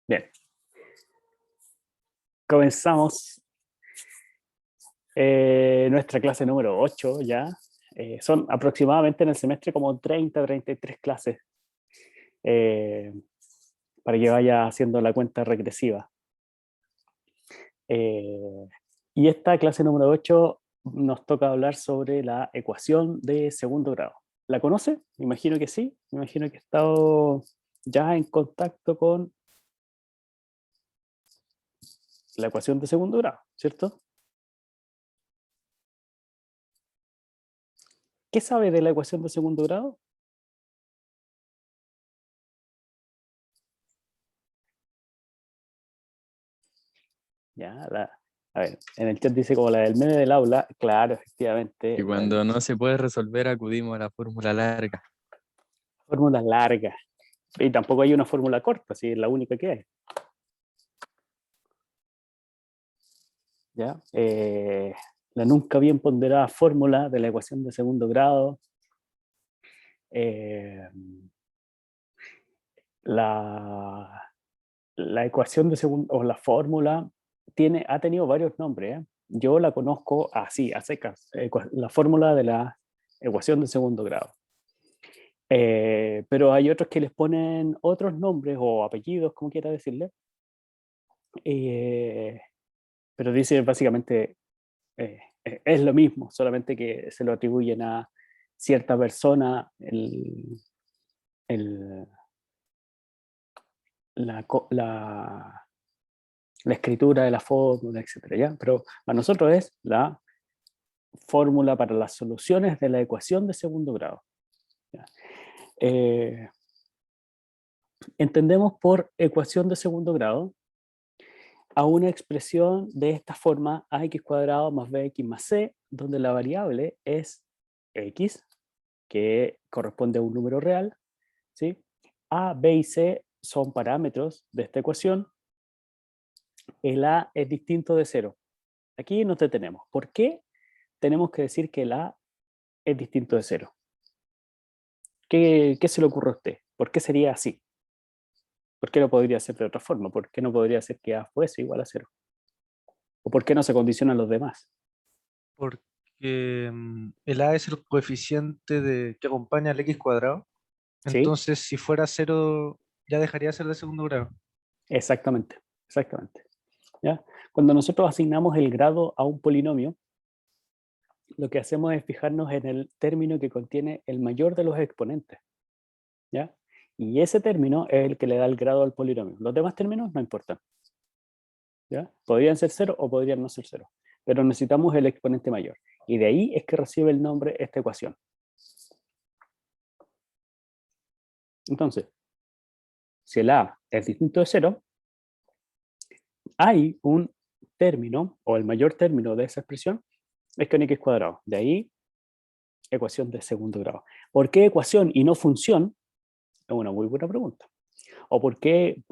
Bien, comenzamos nuestra clase número 8 ya. Son aproximadamente en el semestre como 33 clases eh, para que vaya haciendo la cuenta regresiva. Y esta clase número 8 nos toca hablar sobre la ecuación de segundo grado. ¿La conoce? Me imagino que sí. Me imagino que ha estado ya en contacto con la ecuación de segundo grado, ¿cierto? ¿Qué sabe de la ecuación de segundo grado? Ya, a ver, en el chat dice como la del meme del aula, claro, Y efectivamente, la cuando no se puede resolver, acudimos a la fórmula larga. fórmula larga. Y tampoco hay una fórmula corta, así es la única que hay. ¿Ya? La nunca bien ponderada fórmula de la ecuación de segundo grado. eh, la, la ecuación de segundo, o la fórmula, ha tenido varios nombres. ¿Eh? Yo la conozco así, a secas, la fórmula de la ecuación de segundo grado. Pero hay otros que les ponen otros nombres o apellidos, como quiera decirle. Eh, pero dice básicamente es lo mismo, solamente que se lo atribuyen a cierta persona el- la, la escritura de la fórmula, etcétera, ¿ya? Pero a nosotros es la fórmula para las soluciones de la ecuación de segundo grado. ¿Ya? Eh, Entendemos por ecuación de segundo grado a una expresión de esta forma, ax cuadrado más bx más c, donde la variable es x, que corresponde a un número real, ¿sí? A, b y c son parámetros de esta ecuación. El a es distinto de 0. Aquí nos detenemos. ¿Por qué tenemos que decir que el a es distinto de 0? ¿Qué se le ocurre a usted? ¿Por qué sería así? ¿Por qué no podría ser de otra forma? ¿Por qué no podría ser que a fuese igual a 0? ¿O por qué no se condicionan los demás? Porque el a es el coeficiente que acompaña al x cuadrado. ¿Sí? Entonces, si fuera cero, ya dejaría de ser de segundo grado. Exactamente, exactamente. ¿Ya? Cuando nosotros asignamos el grado a un polinomio, lo que hacemos es fijarnos en el término que contiene el mayor de los exponentes. ¿Ya? Y ese término es el que le da el grado al polinomio. Los demás términos no importan. ¿Ya? Podrían ser 0 o podrían no ser 0. Pero necesitamos el exponente mayor. Y de ahí es que recibe el nombre esta ecuación. Entonces, si el a es distinto de 0, hay un término, o el mayor término de esa expresión, es con x cuadrado. De ahí, ecuación de segundo grado. ¿Por qué ecuación y no función? Es una muy buena pregunta. ¿O por qué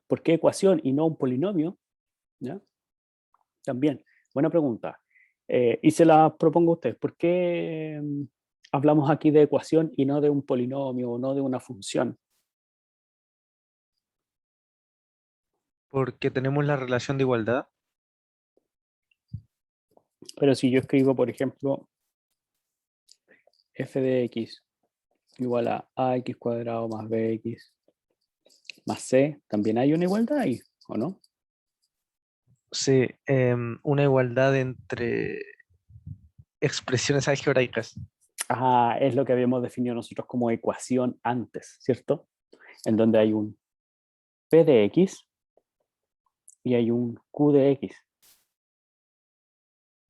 ecuación y no un polinomio? ¿Ya? También, buena pregunta. Y se la propongo a usted. ¿Por qué hablamos aquí de ecuación y no de un polinomio o no de una función? Porque tenemos la relación de igualdad. Pero si yo escribo, por ejemplo, f de x igual a ax cuadrado más bx más c, también hay una igualdad ahí, ¿o no? Sí, una igualdad entre expresiones algebraicas. Ah, es lo que habíamos definido nosotros como ecuación antes, ¿cierto? En donde hay un p de x y hay un q de x,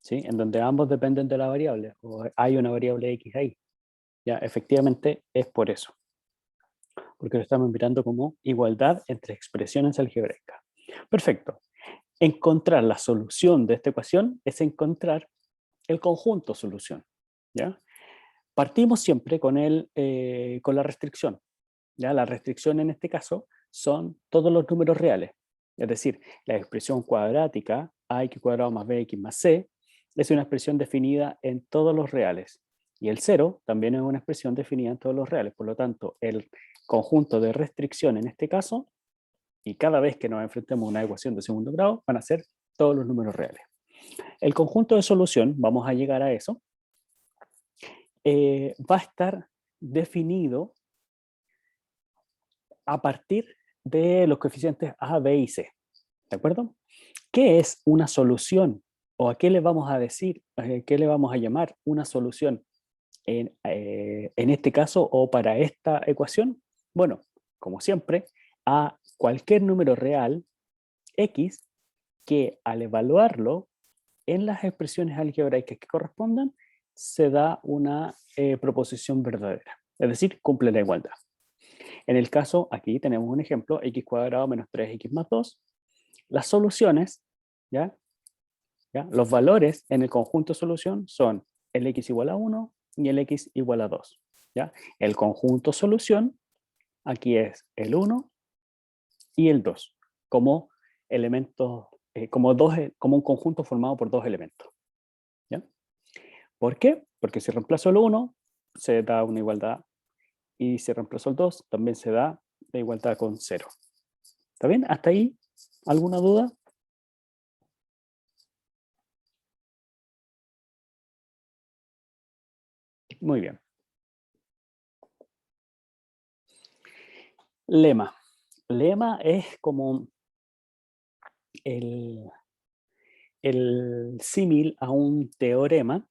¿sí? En donde ambos dependen de la variable, o hay una variable x ahí. Ya, efectivamente es por eso, porque lo estamos mirando como igualdad entre expresiones algebraicas. Perfecto. Encontrar la solución de esta ecuación es encontrar el conjunto solución, ¿ya? Partimos siempre con la restricción. ¿Ya? La restricción en este caso son todos los números reales. Es decir, la expresión cuadrática ax cuadrado más bx más c es una expresión definida en todos los reales. Y el 0 también es una expresión definida en todos los reales. Por lo tanto, el conjunto de restricción en este caso Y cada vez que nos enfrentemos a una ecuación de segundo grado, van a ser todos los números reales. El conjunto de solución, vamos a llegar a eso, va a estar definido a partir de los coeficientes A, B y C. ¿De acuerdo? ¿Qué es una solución? ¿O a qué le vamos a decir, qué le vamos a llamar una solución en este caso o para esta ecuación? Bueno, como siempre, a cualquier número real X que al evaluarlo en las expresiones algebraicas que correspondan, se da una proposición verdadera, es decir, cumple la igualdad. En el caso, aquí tenemos un ejemplo, x cuadrado menos 3x más 2. Las soluciones, ¿ya? Los valores en el conjunto solución son el x igual a 1 y el x igual a 2. ¿Ya? El conjunto solución, aquí es el 1 y el 2, como elementos, como un conjunto formado por dos elementos. ¿Ya? ¿Por qué? Porque si reemplazo el 1, se da una igualdad, y si reemplazo el 2, también se da la igualdad con 0. ¿Está bien? ¿Hasta ahí? ¿Alguna duda? Muy bien. Lema. Lema es como el símil a un teorema,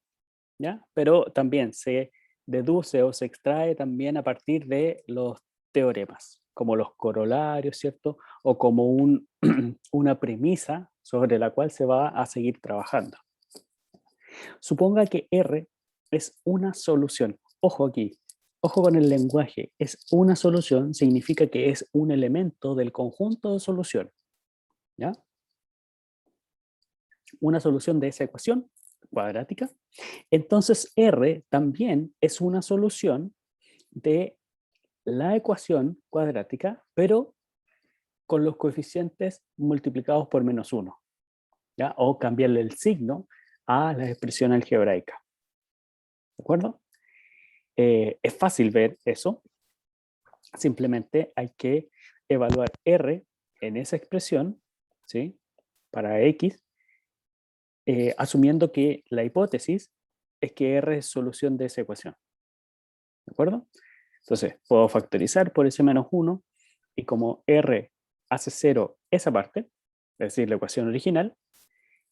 ¿ya? Pero también se deduce o se extrae también a partir de los teoremas, como los corolarios, ¿cierto? O como una premisa sobre la cual se va a seguir trabajando. Suponga que R es una solución. Ojo aquí, ojo con el lenguaje. Es una solución, significa que es un elemento del conjunto de solución. ¿Ya? Una solución de esa ecuación cuadrática. Entonces R también es una solución de la ecuación cuadrática, pero con los coeficientes multiplicados por -1. ¿Ya? O cambiarle el signo a la expresión algebraica. ¿De acuerdo? Es fácil ver eso. Simplemente hay que evaluar R en esa expresión, ¿sí? Para X, asumiendo que la hipótesis es que R es solución de esa ecuación. ¿De acuerdo? Entonces, puedo factorizar por ese -1 y como R hace 0 esa parte, es decir, la ecuación original,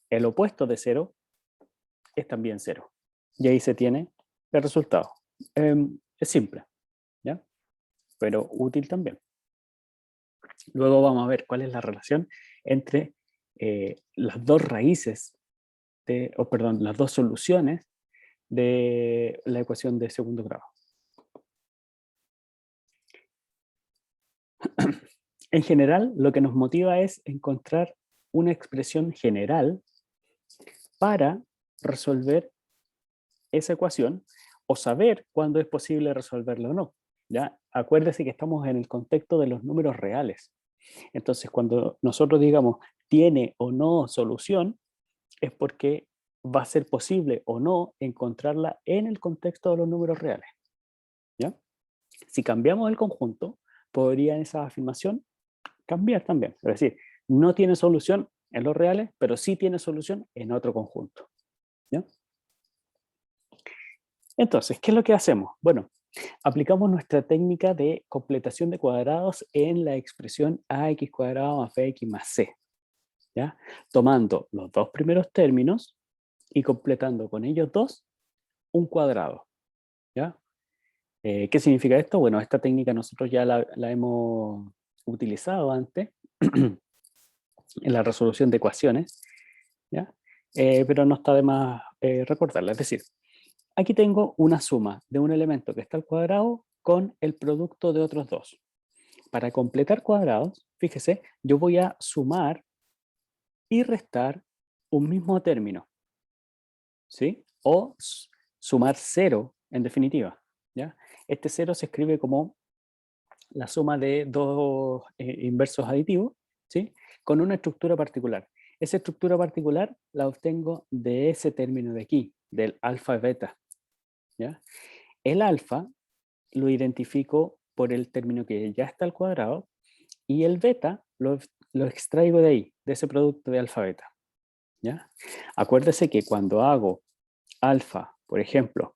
el opuesto de 0 es también 0. Y ahí se tiene el resultado. Es simple, ¿ya? Pero útil también. Luego vamos a ver cuál es la relación entre las dos raíces, las dos soluciones de la ecuación de segundo grado. En general, lo que nos motiva es encontrar una expresión general para resolver esa ecuación o saber cuándo es posible resolverla o no. ¿Ya? Acuérdese que estamos en el contexto de los números reales. Entonces, cuando nosotros digamos tiene o no solución, es porque va a ser posible o no encontrarla en el contexto de los números reales. ¿Ya? Si cambiamos el conjunto, podría esa afirmación cambiar también. Es decir, no tiene solución en los reales, pero sí tiene solución en otro conjunto. ¿Ya? Entonces, ¿qué es lo que hacemos? Bueno, aplicamos nuestra técnica de completación de cuadrados en la expresión ax cuadrado más bx más c. ¿Ya? Tomando los dos primeros términos y completando con ellos dos un cuadrado. ¿Ya? ¿Qué significa esto? Bueno, esta técnica nosotros ya la hemos utilizado antes en la resolución de ecuaciones, ¿ya? Pero no está de más recordarla. Es decir, aquí tengo una suma de un elemento que está al cuadrado con el producto de otros dos. Para completar cuadrados, fíjese, yo voy a sumar y restar un mismo término, ¿sí? O sumar 0, en definitiva, ¿ya? Este 0 se escribe como la suma de dos inversos aditivos, ¿sí? Con una estructura particular. Esa estructura particular la obtengo de ese término de aquí, del alfa y beta, ¿ya? El alfa lo identifico por el término que ya está al cuadrado Y el beta lo extraigo de ahí, de ese producto de alfa beta. ¿Ya? Acuérdese que cuando hago alfa, por ejemplo,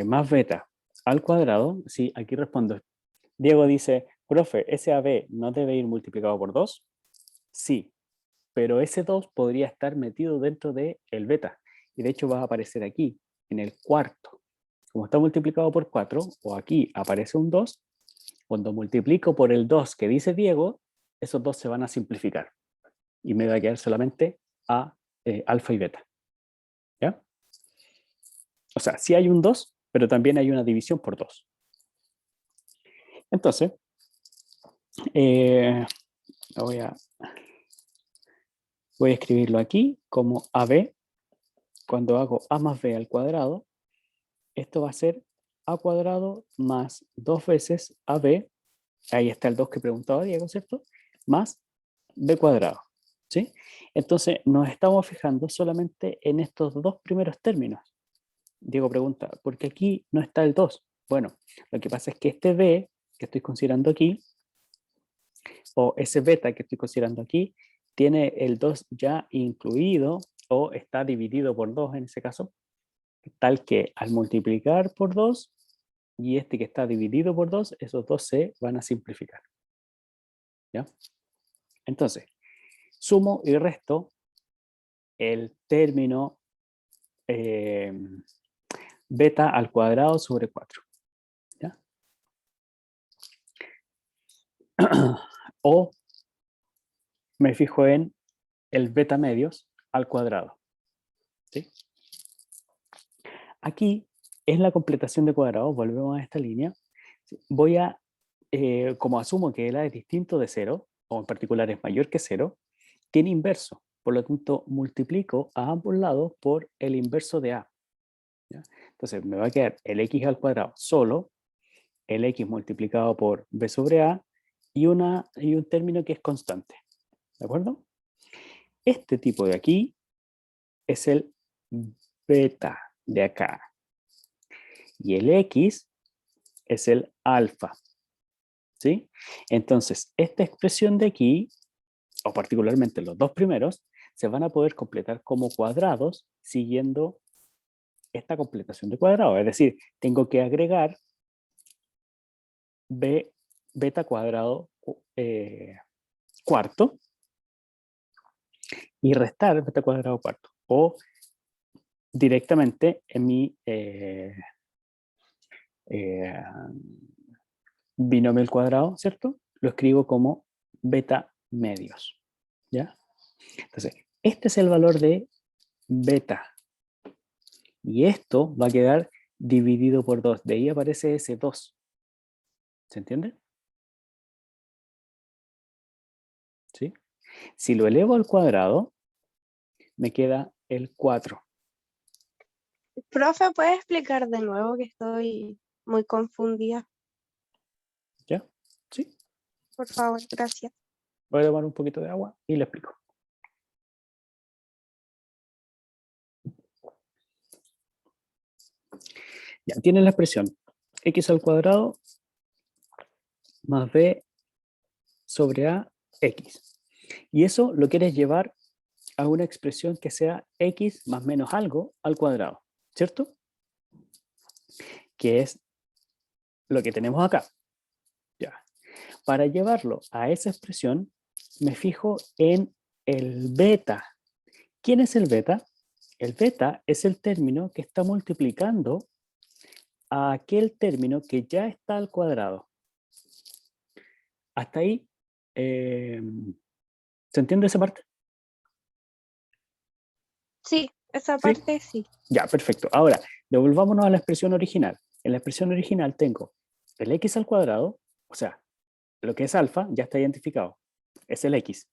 más beta al cuadrado, sí, aquí respondo. Diego dice, profe, ¿ese AB no debe ir multiplicado por 2? Sí, pero ese 2 podría estar metido dentro del beta. Y de hecho va a aparecer aquí, en el cuarto. Como está multiplicado por 4, o aquí aparece un 2, cuando multiplico por el 2 que dice Diego, esos dos se van a simplificar. Y me va a quedar solamente alfa y beta. ¿Ya? O sea, sí hay un 2, pero también hay una división por 2. Entonces, voy a escribirlo aquí como AB. Cuando hago A más B al cuadrado, esto va a ser A cuadrado más 2 veces AB. Ahí está el 2 que preguntaba Diego, ¿cierto? Más B cuadrado. ¿Sí? Entonces, nos estamos fijando solamente en estos dos primeros términos. Diego pregunta, ¿por qué aquí no está el 2? Bueno, lo que pasa es que este B que estoy considerando aquí, o ese beta que estoy considerando aquí, tiene el 2 ya incluido, o está dividido por 2 en ese caso, tal que al multiplicar por 2, y este que está dividido por 2, esos dos se van a simplificar. ¿Ya? Entonces, sumo y resto el término beta al cuadrado sobre 4. ¿Ya? O me fijo en el beta medios al cuadrado. ¿Sí? Aquí es la completación de cuadrados, volvemos a esta línea. Voy a, como asumo que el A es distinto de 0, o en particular es mayor que 0, tiene inverso. Por lo tanto, multiplico a ambos lados por el inverso de A. ¿Ya? Entonces, me va a quedar el X al cuadrado solo, el X multiplicado por B sobre A, y un término que es constante. ¿De acuerdo? Este tipo de aquí es el beta de acá. Y el X es el alfa. ¿Sí? Entonces, esta expresión de aquí, o particularmente los dos primeros, se van a poder completar como cuadrados siguiendo esta completación de cuadrados. Es decir, tengo que agregar beta cuadrado cuarto y restar beta cuadrado cuarto. O directamente en mi binomio al cuadrado, ¿cierto? Lo escribo como beta medios. ¿Ya? Entonces, este es el valor de beta. Y esto va a quedar dividido por 2. De ahí aparece ese 2. ¿Se entiende? ¿Sí? Si lo elevo al cuadrado, me queda el 4. Profe, ¿puede explicar de nuevo que estoy muy confundida? ¿Ya? ¿Sí? Por favor, gracias. Voy a tomar un poquito de agua y le explico. Ya, tiene la expresión x al cuadrado más b sobre a x. Y eso lo quieres llevar a una expresión que sea x más menos algo al cuadrado, ¿cierto? Que es lo que tenemos acá. Ya. Para llevarlo a esa expresión, me fijo en el beta. ¿Quién es el beta? El beta es el término que está multiplicando a aquel término que ya está al cuadrado. Hasta ahí, ¿se entiende esa parte? Sí, esa ¿Sí? parte sí. Ya, perfecto. Ahora, devolvámonos a la expresión original. En la expresión original tengo el x al cuadrado, o sea, lo que es alfa ya está identificado. Es el x.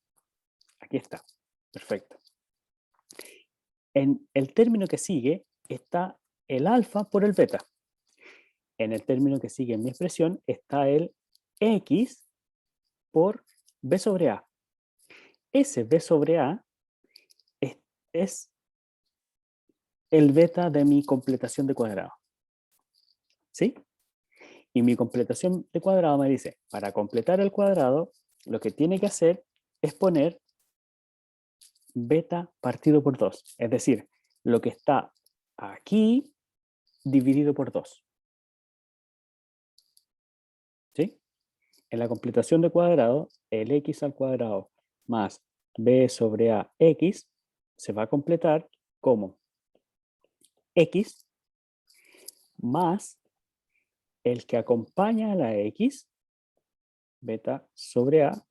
Aquí está. Perfecto. En el término que sigue está el alfa por el beta. En el término que sigue en mi expresión está el x por b sobre a. Ese b sobre a es el beta de mi completación de cuadrado. ¿Sí? Y mi completación de cuadrado me dice, para completar el cuadrado, lo que tiene que hacer es poner beta partido por 2. Es decir, lo que está aquí dividido por 2. ¿Sí? En la completación de cuadrado, el x al cuadrado más b sobre a x se va a completar como x más el que acompaña a la x, beta sobre a,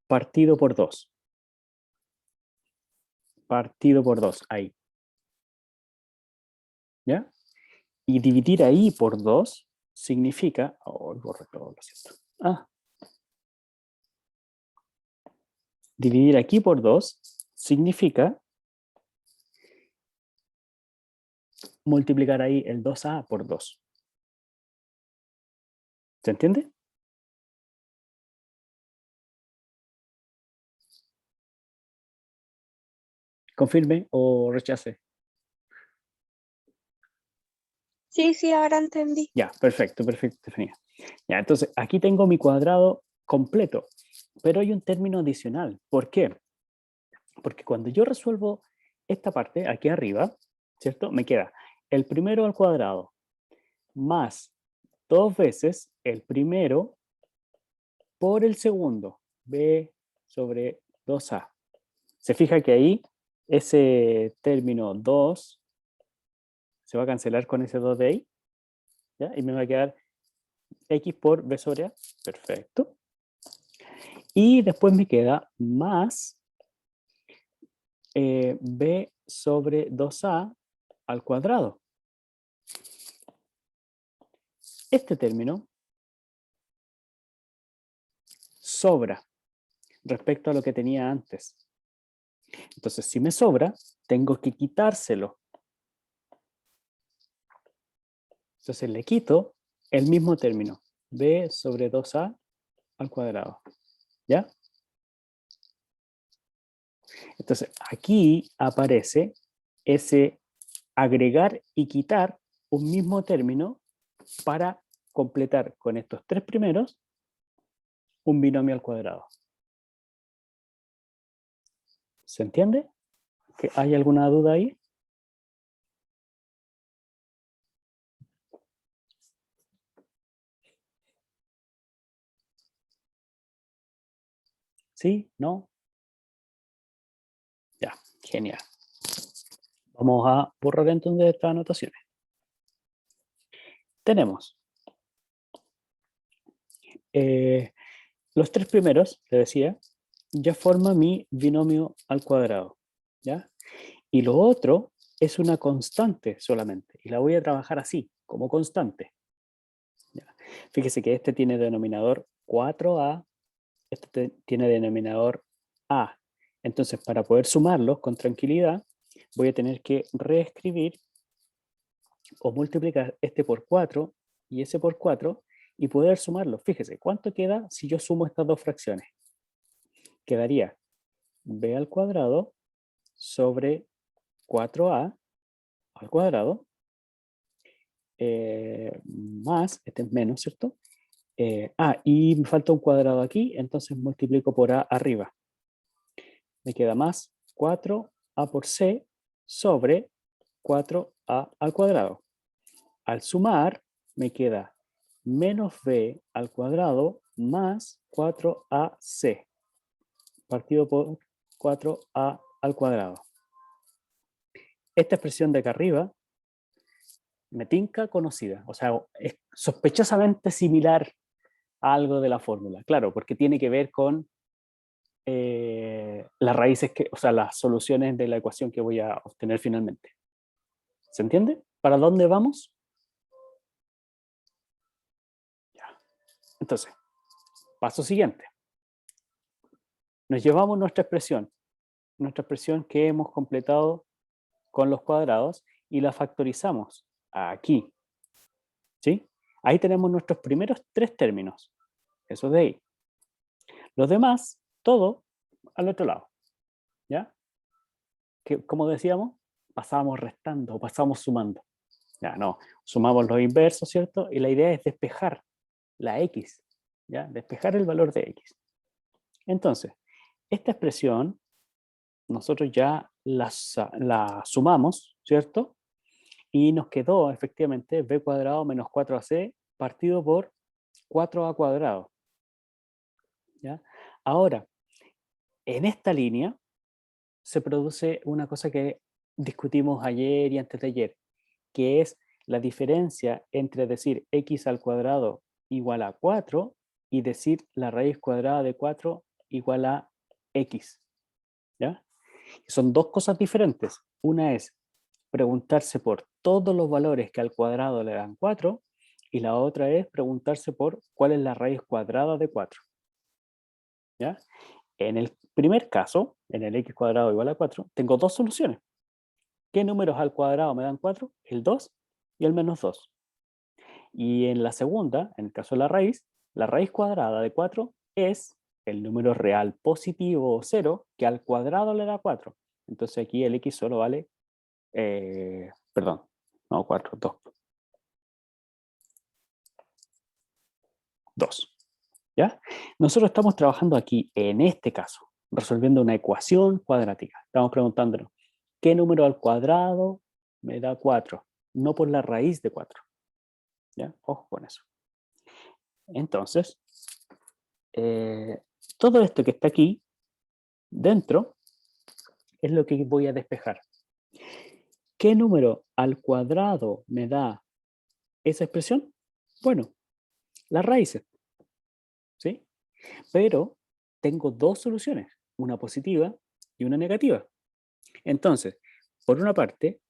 partido por 2. Partido por 2, ahí. ¿Ya? Y dividir ahí por 2 significa... Oh, borré todo, lo siento. Dividir aquí por 2 significa multiplicar ahí el 2a por 2. ¿Se entiende? Confirme o rechace. Sí, sí, ahora entendí. Ya, perfecto, perfecto, Estefanía. Ya, entonces aquí tengo mi cuadrado completo, pero hay un término adicional. ¿Por qué? Porque cuando yo resuelvo esta parte aquí arriba, ¿cierto? Me queda el primero al cuadrado más 2 veces el primero por el segundo, b sobre 2a. Se fija que ahí ese término 2 se va a cancelar con ese 2 de ahí, ¿ya? Y me va a quedar x por b sobre a. Perfecto. Y después me queda más b sobre 2a al cuadrado. Este término sobra respecto a lo que tenía antes. Entonces, si me sobra, tengo que quitárselo. Entonces le quito el mismo término, b sobre 2a al cuadrado. ¿Ya? Entonces, aquí aparece ese agregar y quitar un mismo término para completar con estos tres primeros un binomio al cuadrado. ¿Se entiende? ¿Hay alguna duda ahí? ¿Sí? ¿No? Ya, genial. Vamos a borrar entonces estas anotaciones. Tenemos los tres primeros, te decía, ya forma mi binomio al cuadrado, ¿ya? Y lo otro es una constante solamente, y la voy a trabajar así, como constante. ¿Ya? Fíjese que este tiene denominador 4a, este tiene denominador a. Entonces, para poder sumarlos con tranquilidad, voy a tener que reescribir o multiplicar este por 4 y ese por 4 y poder sumarlos. Fíjese, ¿cuánto queda si yo sumo estas dos fracciones? Quedaría b al cuadrado sobre 4a al cuadrado más, este es menos, ¿cierto? Y me falta un cuadrado aquí, entonces multiplico por a arriba. Me queda más 4a por c sobre 4a al cuadrado. Al sumar, me queda menos b al cuadrado más 4ac, partido por 4a al cuadrado. Esta expresión de acá arriba me tinca conocida, o sea, es sospechosamente similar a algo de la fórmula, claro, porque tiene que ver con las raíces, o sea, las soluciones de la ecuación que voy a obtener finalmente. ¿Se entiende? ¿Para dónde vamos? Ya. Entonces, paso siguiente. Nos llevamos nuestra expresión que hemos completado con los cuadrados y la factorizamos aquí. ¿Sí? Ahí tenemos nuestros primeros tres términos. Eso de ahí. Los demás, todo al otro lado. ¿Ya? Que, como decíamos, pasábamos restando o pasábamos sumando. Ya, no, sumamos los inversos, ¿cierto? Y la idea es despejar la x, ¿ya? Despejar el valor de x. Entonces, esta expresión nosotros ya la sumamos, ¿cierto? Y nos quedó efectivamente b cuadrado menos 4ac partido por 4a cuadrado. ¿Ya? Ahora, en esta línea se produce una cosa que discutimos ayer y antes de ayer, que es la diferencia entre decir x al cuadrado igual a 4 y decir la raíz cuadrada de 4 igual a x. ¿Ya? Son dos cosas diferentes. Una es preguntarse por todos los valores que al cuadrado le dan 4 y la otra es preguntarse por cuál es la raíz cuadrada de 4. ¿Ya? En el primer caso, en el x cuadrado igual a 4, tengo dos soluciones. ¿Qué números al cuadrado me dan 4? El 2 y el menos 2. Y en la segunda, en el caso de la raíz cuadrada de 4 es el número real positivo o 0 que al cuadrado le da 4. Entonces aquí el x solo vale, perdón, no 4, 2. 2. ¿Ya? Nosotros estamos trabajando aquí, en este caso, resolviendo una ecuación cuadrática. Estamos preguntándonos, ¿qué número al cuadrado me da 4? No por la raíz de 4. ¿Ya? Ojo con eso. Entonces, todo esto que está aquí, dentro, es lo que voy a despejar. ¿Qué número al cuadrado me da esa expresión? Bueno, las raíces. ¿Sí? Pero tengo dos soluciones, una positiva y una negativa. Entonces, por una parte,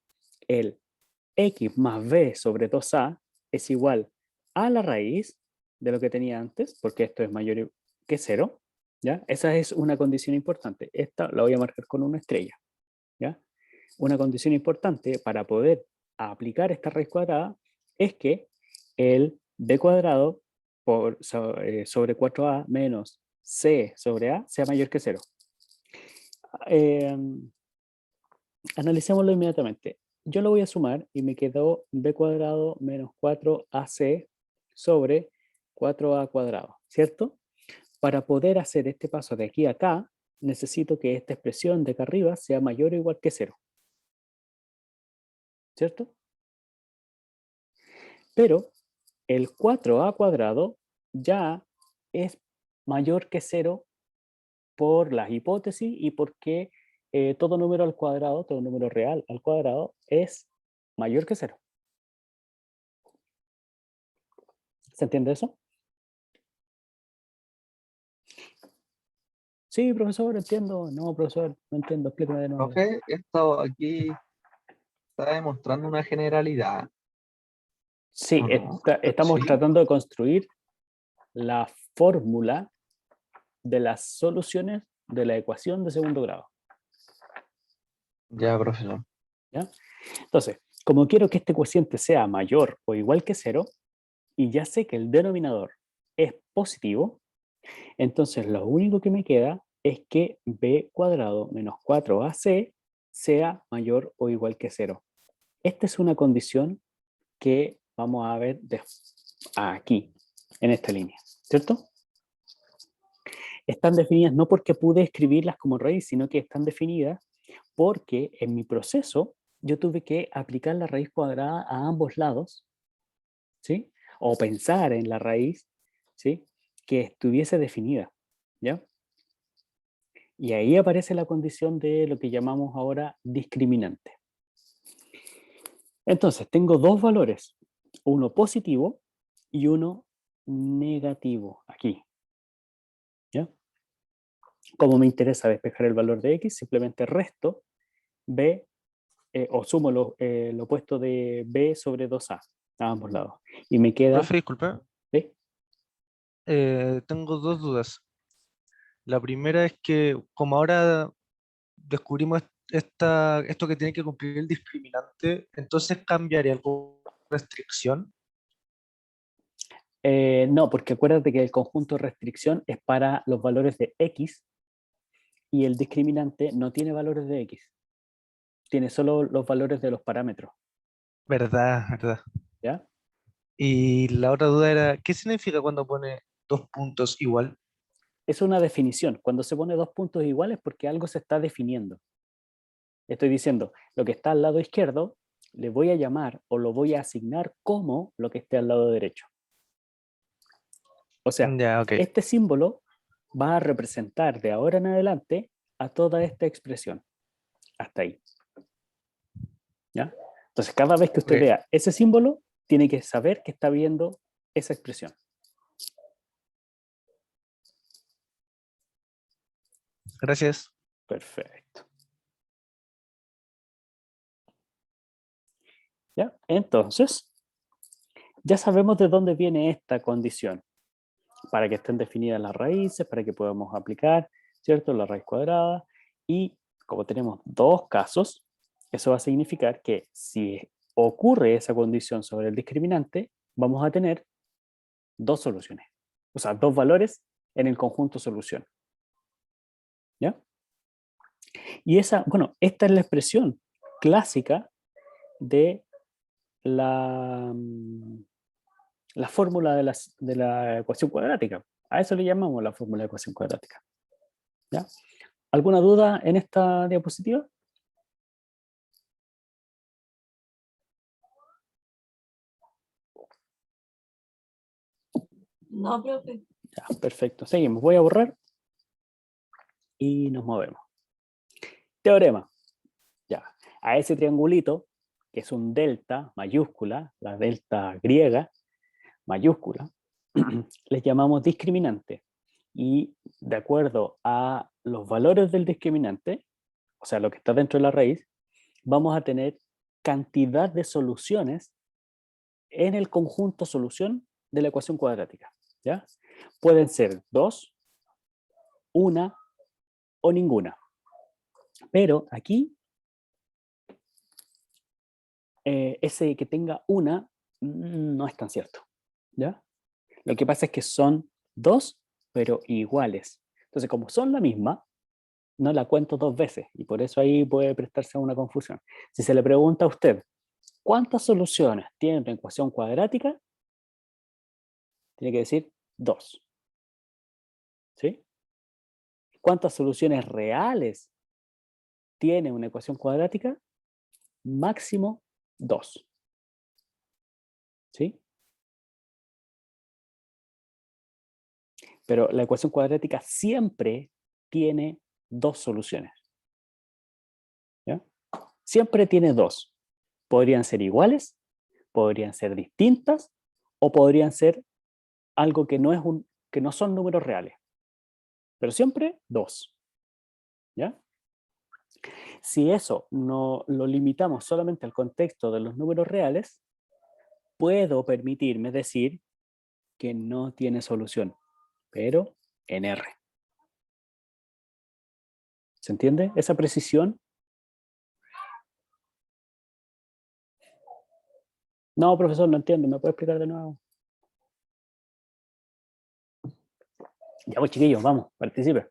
el x más b sobre 2a es igual a la raíz de lo que tenía antes, porque esto es mayor que 0, ¿ya? Esa es una condición importante. Esta la voy a marcar con una estrella, ¿ya? Una condición importante para poder aplicar esta raíz cuadrada es que el b cuadrado sobre 4a menos c sobre a sea mayor que 0. Analicémoslo inmediatamente. Yo lo voy a sumar y me quedó b cuadrado menos 4ac sobre 4a cuadrado, ¿cierto? Para poder hacer este paso de aquí a acá, necesito que esta expresión de acá arriba sea mayor o igual que 0. ¿Cierto? Pero el 4a cuadrado ya es mayor que 0 por las hipótesis y porque todo número al cuadrado, todo número real al cuadrado es mayor que 0. ¿Se entiende eso? Sí, profesor, entiendo. No, profesor, no entiendo. Explícame de nuevo. Profe, esto aquí está demostrando una generalidad, Sí, ¿o no? estamos Sí, tratando de construir la fórmula de las soluciones de la ecuación de segundo grado. ya, profesor. ¿Ya? Entonces, como quiero que este cociente sea mayor o igual que 0, y ya sé que el denominador es positivo, entonces lo único que me queda es que b cuadrado menos 4ac sea mayor o igual que 0. Esta es una condición que vamos a ver aquí, en esta línea, ¿cierto? Están definidas no porque pude escribirlas como raíz, sino que están definidas porque en mi proceso yo tuve que aplicar la raíz cuadrada a ambos lados, ¿sí? O pensar en la raíz, ¿sí? Que estuviese definida, ¿ya? Y ahí aparece la condición de lo que llamamos ahora discriminante. Entonces, tengo dos valores, uno positivo y uno negativo aquí, ¿ya? Como me interesa despejar el valor de x, simplemente resto b o sumo lo opuesto de b sobre 2a a ambos lados. Y me queda... Profe, disculpe, ¿sí? tengo dos dudas. La primera es que como ahora descubrimos esto que tiene que cumplir el discriminante, entonces cambiaría algo restricción. No, porque acuérdate que el conjunto de restricción es para los valores de x y el discriminante no tiene valores de x. Tiene solo los valores de los parámetros. Verdad, verdad. ¿Ya? Y la otra duda era, ¿qué significa cuando pone 2 puntos igual? Es una definición. Cuando se pone 2 puntos iguales porque algo se está definiendo. Estoy diciendo, lo que está al lado izquierdo le voy a llamar o lo voy a asignar como lo que esté al lado derecho. O sea, Ya, ok. este símbolo va a representar de ahora en adelante a toda esta expresión. Hasta ahí. ¿Ya? Entonces, cada vez que usted Ok. vea ese símbolo, tiene que saber que está viendo esa expresión. Gracias. Perfecto. ¿Ya? Entonces, ya sabemos de dónde viene esta condición. Para que estén definidas las raíces, para que podamos aplicar, ¿cierto? La raíz cuadrada. Y como tenemos dos casos, eso va a significar que si ocurre esa condición sobre el discriminante, vamos a tener dos soluciones. O sea, dos valores en el conjunto solución. ¿Ya? Y esa, bueno, esta es la expresión clásica de la fórmula de la ecuación cuadrática. A eso le llamamos la fórmula de ecuación cuadrática. ¿Ya? ¿Alguna duda en esta diapositiva? No, profe. Ya, perfecto. Seguimos. Voy a borrar y nos movemos. Teorema. Ya. A ese triangulito, que es un delta mayúscula, la delta griega mayúscula, les llamamos discriminante. Y de acuerdo a los valores del discriminante, o sea, lo que está dentro de la raíz, vamos a tener cantidad de soluciones en el conjunto solución de la ecuación cuadrática. ¿Ya? Pueden ser 2, 1 o ninguna. Pero aquí, ese que tenga una no es tan cierto. ¿Ya? Lo que pasa es que son 2, pero iguales. Entonces, como son la misma, no la cuento 2 veces. Y por eso ahí puede prestarse a una confusión. Si se le pregunta a usted, ¿cuántas soluciones tiene una ecuación cuadrática? Tiene que decir 2. ¿Sí? ¿Cuántas soluciones reales tiene una ecuación cuadrática? Máximo 2. ¿Sí? Pero la ecuación cuadrática siempre tiene 2 soluciones. ¿Ya? Siempre tiene 2. Podrían ser iguales, podrían ser distintas, o podrían ser algo que no son números reales. Pero siempre 2. ¿Ya? Si eso no lo limitamos solamente al contexto de los números reales, puedo permitirme decir que no tiene solución, pero en R. ¿Se entiende esa precisión? No, profesor, no entiendo. ¿Me puede explicar de nuevo? Ya, pues, chiquillos, vamos, participe.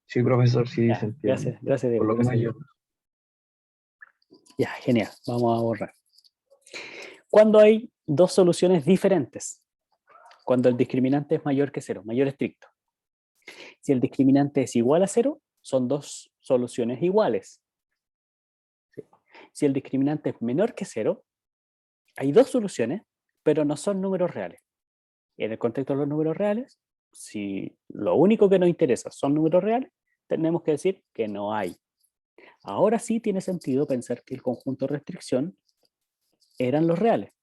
Sí, profesor, sí, Ya, se entiende. gracias, Diego. Por lo gracias, menos yo. Ya, genial. Vamos a borrar. Cuando hay dos soluciones diferentes, cuando el discriminante es mayor que 0, mayor estricto. Si el discriminante es igual a 0, son dos soluciones iguales. Si el discriminante es menor que 0, hay dos soluciones, pero no son números reales. En el contexto de los números reales, si lo único que nos interesa son números reales, tenemos que decir que no hay. Ahora sí tiene sentido pensar que el conjunto de restricción eran los reales.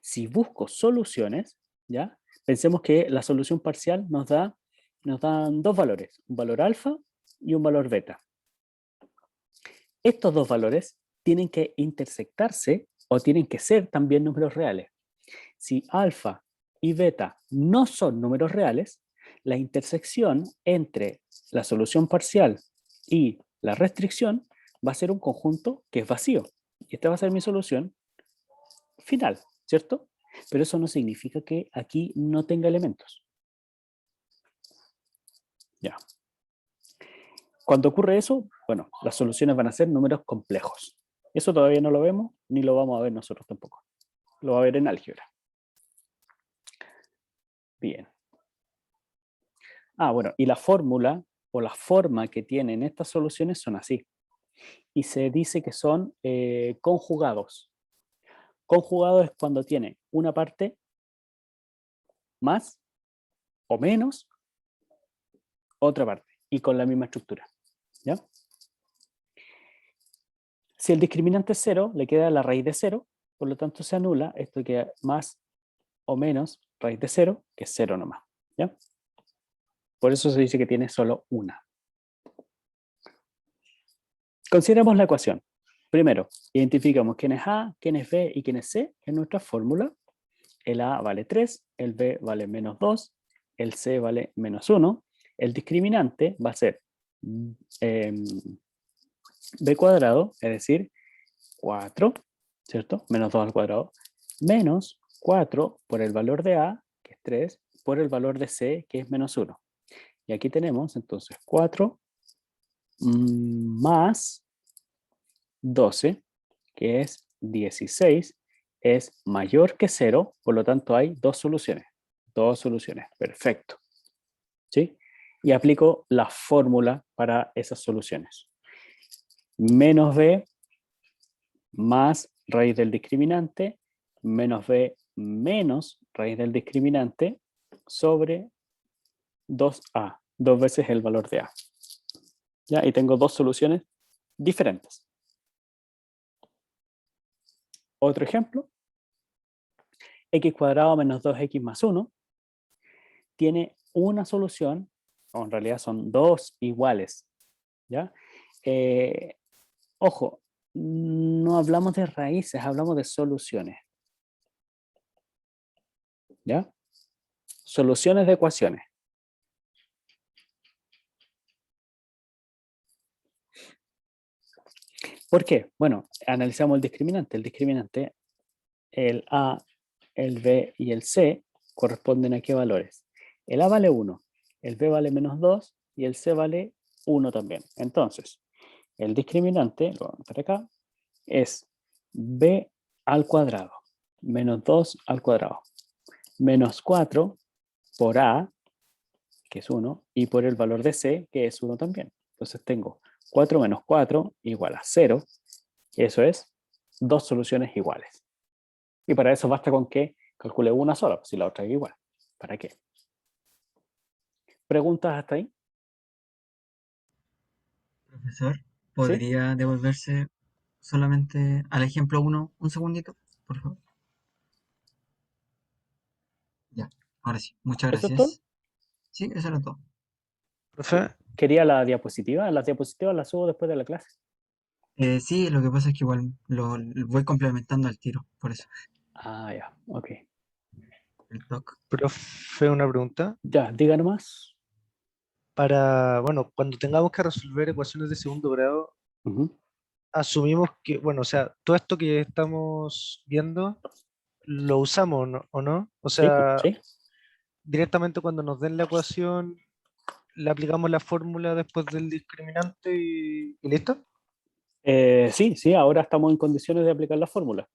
Si busco soluciones, ¿ya? Pensemos que la solución parcial nos dan dos valores, un valor alfa y un valor beta. Estos dos valores tienen que intersectarse o tienen que ser también números reales. Si alfa y beta no son números reales, la intersección entre la solución parcial y la restricción va a ser un conjunto que es vacío. Y esta va a ser mi solución final, ¿cierto? Pero eso no significa que aquí no tenga elementos. Ya. Cuando ocurre eso, bueno, las soluciones van a ser números complejos. Eso todavía no lo vemos, ni lo vamos a ver nosotros tampoco. Lo va a ver en álgebra. Bien. Ah, bueno, y la fórmula o la forma que tienen estas soluciones son así. Y se dice que son conjugados. Conjugado es cuando tiene una parte más o menos otra parte y con la misma estructura. ¿Ya? Si el discriminante es 0, le queda la raíz de 0, por lo tanto se anula esto que más o menos raíz de 0, que es 0 nomás. ¿Ya? Por eso se dice que tiene solo una. Consideramos la ecuación. Primero, identificamos quién es A, quién es B y quién es C en nuestra fórmula. El A vale 3, el B vale menos 2, el C vale menos 1. El discriminante va a ser B cuadrado, es decir, 4, ¿cierto? Menos 2 al cuadrado, menos 4 por el valor de A, que es 3, por el valor de C, que es menos 1. Y aquí tenemos entonces 4 más 12, que es 16, es mayor que 0, por lo tanto hay dos soluciones. Dos soluciones, perfecto. ¿Sí? Y aplico la fórmula para esas soluciones. Menos b más raíz del discriminante, menos b menos raíz del discriminante, sobre 2a, dos veces el valor de a. ¿Ya? Y tengo dos soluciones diferentes. Otro ejemplo, x cuadrado menos 2x más 1 tiene una solución, o en realidad son dos iguales. ¿Ya? Ojo, no hablamos de raíces, hablamos de soluciones. ¿Ya? Soluciones de ecuaciones. ¿Por qué? Bueno, analizamos el discriminante. El discriminante, el A, el B y el C corresponden a qué valores. El A vale 1, el B vale menos 2 y el C vale 1 también. Entonces, el discriminante, lo vamos a poner acá, es B al cuadrado menos 2 al cuadrado menos 4 por A, que es 1, y por el valor de C, que es 1 también. Entonces tengo 4 menos 4 igual a 0. Eso es dos soluciones iguales. Y para eso basta con que calcule una sola, si la otra es igual. ¿Para qué? ¿Preguntas hasta ahí? Profesor, ¿Sí? ¿podría devolverse solamente al ejemplo 1 un segundito, por favor? Ya, ahora sí. Muchas ¿Eso es todo? gracias. Sí, eso era todo. Profe, ¿Quería la diapositiva? Las diapositivas las subo después de la clase. Sí, lo que pasa es que igual lo voy complementando al tiro, por eso, Ah, ya, ok. el doc. profe, una pregunta. Ya, diga nomás. Para, bueno, cuando tengamos que resolver ecuaciones de segundo grado, Ujú. asumimos que, bueno, o sea, todo esto que estamos viendo lo usamos, ¿o no? O Sí, sea, sí. directamente cuando nos den la ecuación, le aplicamos la fórmula después del discriminante y listo. Sí, sí, ahora estamos en condiciones de aplicar la fórmula.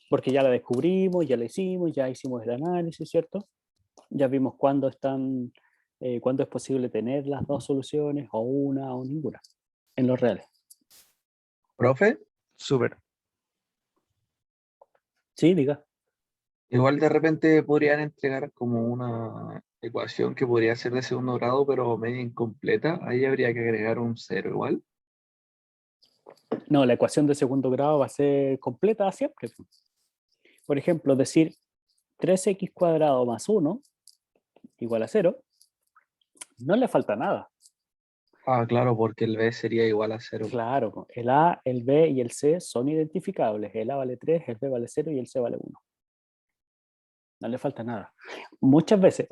Porque ya la descubrimos, ya la hicimos, ya hicimos el análisis, ¿cierto? Ya vimos cuándo cuándo es posible tener las dos soluciones, o una o ninguna, en los reales. Profe, Súper. Sí, diga. igual de repente podrían entregar como una ecuación que podría ser de segundo grado, pero media incompleta. Ahí habría que agregar un cero igual. No, la ecuación de segundo grado va a ser completa siempre. Por ejemplo, decir 3x cuadrado más 1 igual a 0, no le falta nada. Ah, claro, porque el b sería igual a cero. Claro, el A, el B y el C son identificables. El A vale 3, el B vale 0 y el C vale 1. No le falta nada. Muchas veces,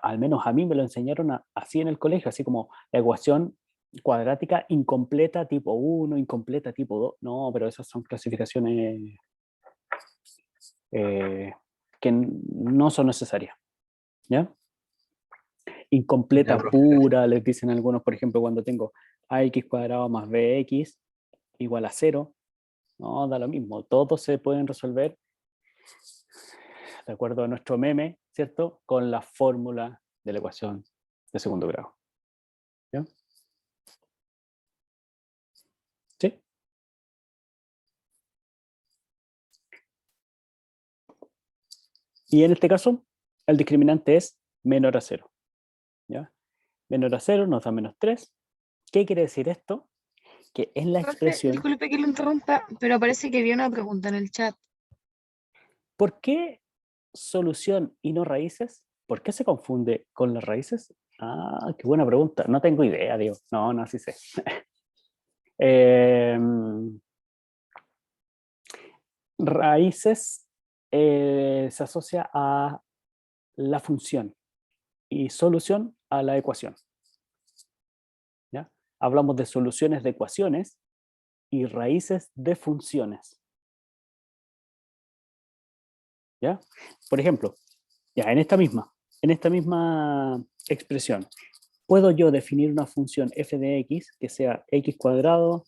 al menos a mí me lo enseñaron así en el colegio, así como la ecuación cuadrática incompleta tipo 1, incompleta tipo 2. No, pero esas son clasificaciones que no son necesarias. ¿Ya? Ya, Incompleta profe, gracias. pura, les dicen algunos, por ejemplo, cuando tengo ax cuadrado más bx igual a 0. No, da lo mismo. Todos se pueden resolver de acuerdo a nuestro meme, ¿cierto? Con la fórmula de la ecuación de segundo grado. ¿Ya? ¿Sí? Y en este caso, el discriminante es menor a 0. ¿Ya? Menor a 0 nos da menos 3. ¿Qué quiere decir esto? Que en la Profe, expresión... disculpe que lo interrumpa, pero parece que había una pregunta en el chat. ¿Por qué solución y no raíces? ¿Por qué se confunde con las raíces? Ah, qué buena pregunta. No tengo idea, digo. No, sí sé. Raíces se asocia a la función y solución a la ecuación. ¿Ya? Hablamos de soluciones de ecuaciones y raíces de funciones. ¿Ya? Por ejemplo, ya en esta misma expresión, puedo yo definir una función f de x que sea x cuadrado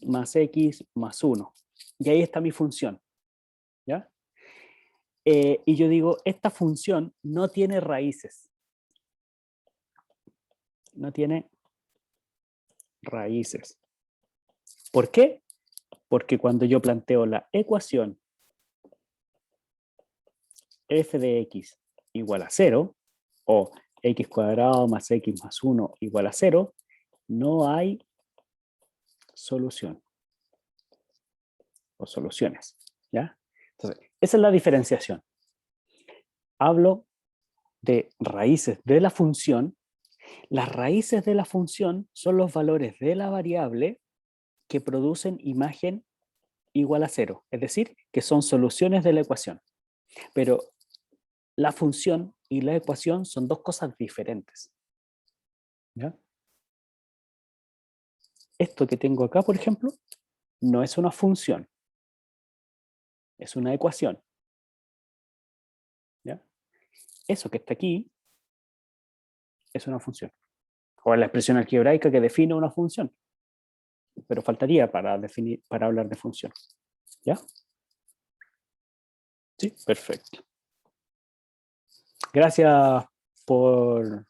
más x más 1. Y ahí está mi función. ¿Ya? Y yo digo, esta función no tiene raíces. No tiene raíces. ¿Por qué? Porque cuando yo planteo la ecuación f de x igual a 0, o x cuadrado más x más 1 igual a 0, no hay solución o soluciones. ¿Ya? Entonces, esa es la diferenciación. Hablo de raíces de la función. Las raíces de la función son los valores de la variable que producen imagen igual a 0, es decir, que son soluciones de la ecuación. Pero la función y la ecuación son dos cosas diferentes. ¿Ya? Esto que tengo acá, por ejemplo, no es una función, es una ecuación. ¿Ya? Eso que está aquí es una función. O la expresión algebraica que define una función. Pero faltaría para hablar de función. ¿Ya? Sí, perfecto. Gracias por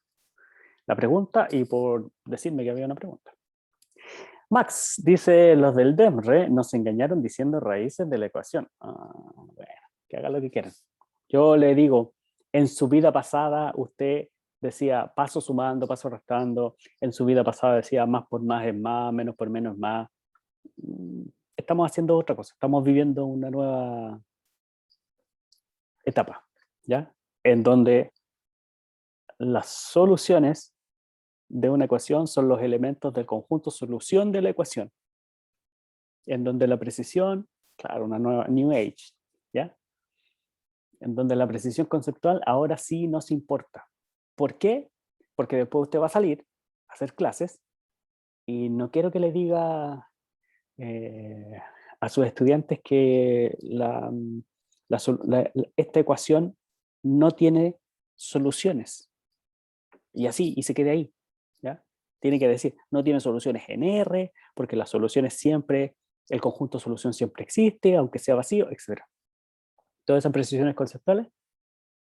la pregunta y por decirme que había una pregunta. Max dice, los del DEMRE nos engañaron diciendo raíces de la ecuación. Bueno, que haga lo que quieran. Yo le digo, en su vida pasada usted decía paso sumando, paso restando. En su vida pasada decía más por más es más, menos por menos es más. Estamos haciendo otra cosa. Estamos viviendo una nueva etapa, ¿ya? En donde las soluciones de una ecuación son los elementos del conjunto solución de la ecuación. En donde la precisión, claro, una nueva New Age, ¿ya? En donde la precisión conceptual ahora sí nos importa. ¿Por qué? Porque después usted va a salir a hacer clases y no quiero que le diga a sus estudiantes que esta ecuación no tiene soluciones. Y así, y se quede ahí, ¿ya? Tiene que decir, no tiene soluciones en R, porque las soluciones siempre, el conjunto solución siempre existe, aunque sea vacío, etc. Todas esas precisiones conceptuales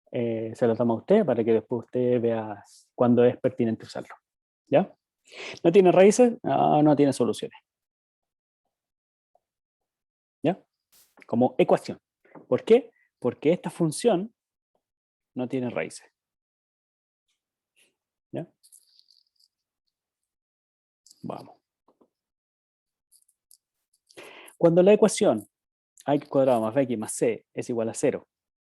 se las damos a usted para que después usted vea cuándo es pertinente usarlo. ¿Ya? ¿No tiene raíces? No tiene soluciones. ¿Ya? Como ecuación. ¿Por qué? Porque esta función no tiene raíces. ¿Ya? Vamos. Cuando la ecuación x cuadrado más bx más c es igual a 0,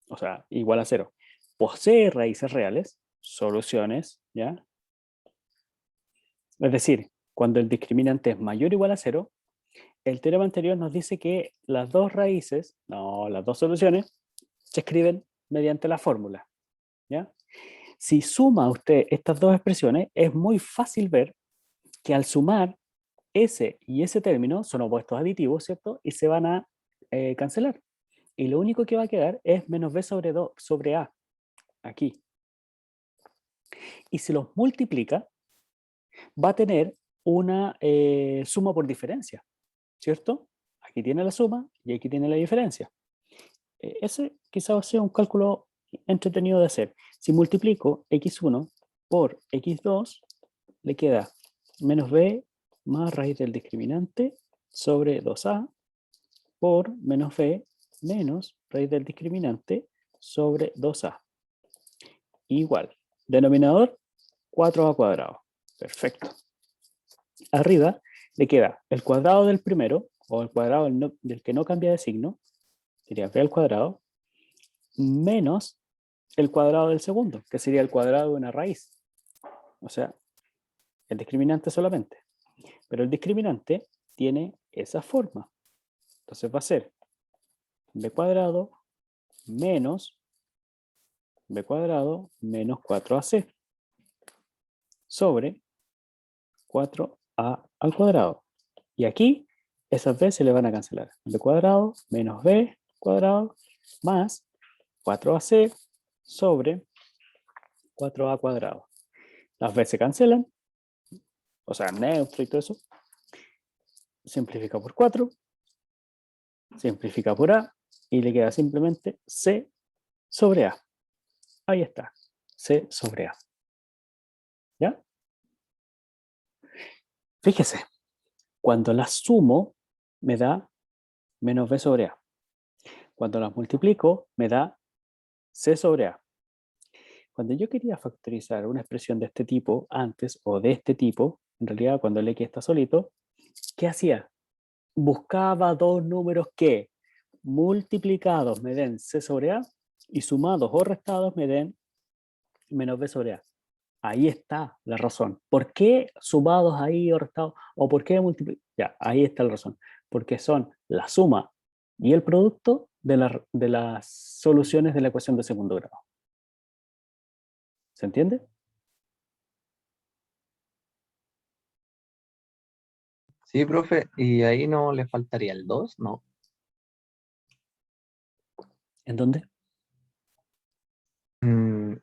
o sea, igual a 0, posee raíces reales, soluciones, ¿ya? Es decir, cuando el discriminante es mayor o igual a 0, el teorema anterior nos dice que las dos raíces, las dos soluciones, se escriben mediante la fórmula, ¿ya? Si suma usted estas dos expresiones, es muy fácil ver que al sumar ese y ese término son opuestos aditivos, ¿cierto? Y se van a cancelar. Y lo único que va a quedar es menos b sobre a, aquí. Y si los multiplica, va a tener una suma por diferencia, ¿cierto? Aquí tiene la suma y aquí tiene la diferencia. Ese quizás sea un cálculo entretenido de hacer. Si multiplico x1 por x2, le queda menos b más raíz del discriminante sobre 2a por menos b menos raíz del discriminante sobre 2a. Igual. Denominador, 4a cuadrado. Perfecto. Arriba le queda el cuadrado del primero, o el cuadrado del que no cambia de signo, sería b al cuadrado, menos el cuadrado del segundo, que sería el cuadrado de una raíz. O sea, el discriminante solamente. Pero el discriminante tiene esa forma. Entonces va a ser b cuadrado menos b cuadrado menos 4ac sobre 4a al cuadrado. Y aquí esas b se le van a cancelar. B cuadrado menos b cuadrado más 4ac sobre 4a cuadrado. Las b se cancelan, o sea, neutro y todo eso. Simplifica por 4, simplifica por a, y le queda simplemente c sobre a. Ahí está, c sobre a. ¿Ya? Fíjese, cuando las sumo, me da menos b sobre a. Cuando las multiplico, me da c sobre a. Cuando yo quería factorizar una expresión de este tipo antes, o de este tipo, en realidad cuando el x está solito, ¿qué hacía? Buscaba dos números que multiplicados me den c sobre a y sumados o restados me den menos b sobre a. Ahí está la razón. ¿Por qué sumados ahí o restados? ¿O por qué multiplicados? Ya, ahí está la razón. Porque son la suma y el producto de las soluciones de la ecuación de segundo grado. ¿Se entiende? Sí, profe, y ahí no le faltaría el 2, ¿no? ¿En dónde?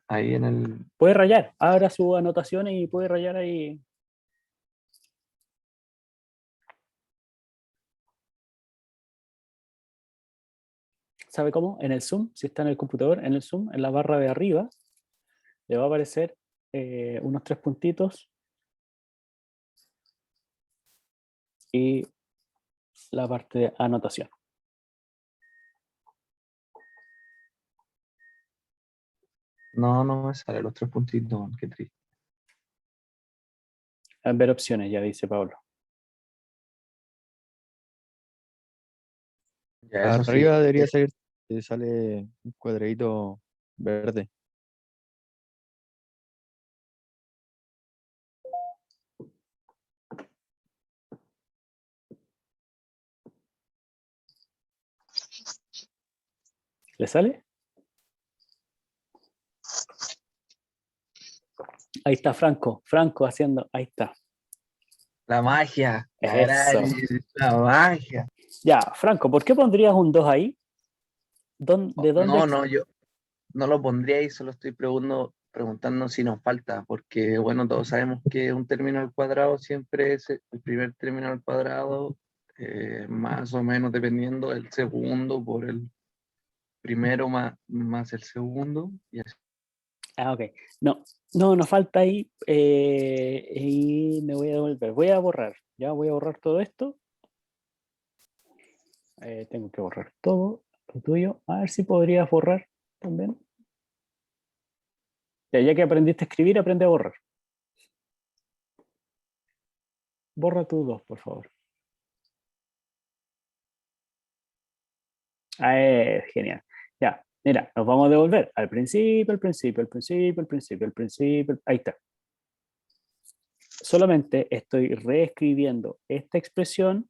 Ahí en el... Puede rayar. Abra sus anotaciones y puede rayar ahí. ¿Sabe cómo? En el Zoom, si está en el computador, en el Zoom, en la barra de arriba, le va a aparecer unos 3 puntitos y la parte de anotación. No, no me sale los 3 puntitos, qué triste. A ver opciones, ya dice Pablo. Ya, eso sí. Arriba debería salir, sale un cuadradito verde. ¿Le sale? Ahí está Franco. Franco haciendo. Ahí está. La magia. Eso. La magia. Ya, Franco, ¿por qué pondrías un 2 ahí? ¿De dónde? No, yo no lo pondría ahí, solo estoy preguntando si nos falta, porque bueno, todos sabemos que un término al cuadrado siempre es el primer término al cuadrado, más o menos dependiendo el segundo por el primero más el segundo, y así. Ah, ok. No, nos falta ahí. Y me voy a devolver. Voy a borrar. Ya voy a borrar todo esto. Tengo que borrar todo lo tuyo. A ver si podrías borrar también. Ya que aprendiste a escribir, aprende a borrar. Borra tu 2, por favor. Genial. Ya, mira, nos vamos a devolver al principio, al principio, al principio, al principio, al principio. Ahí está. Solamente estoy reescribiendo esta expresión,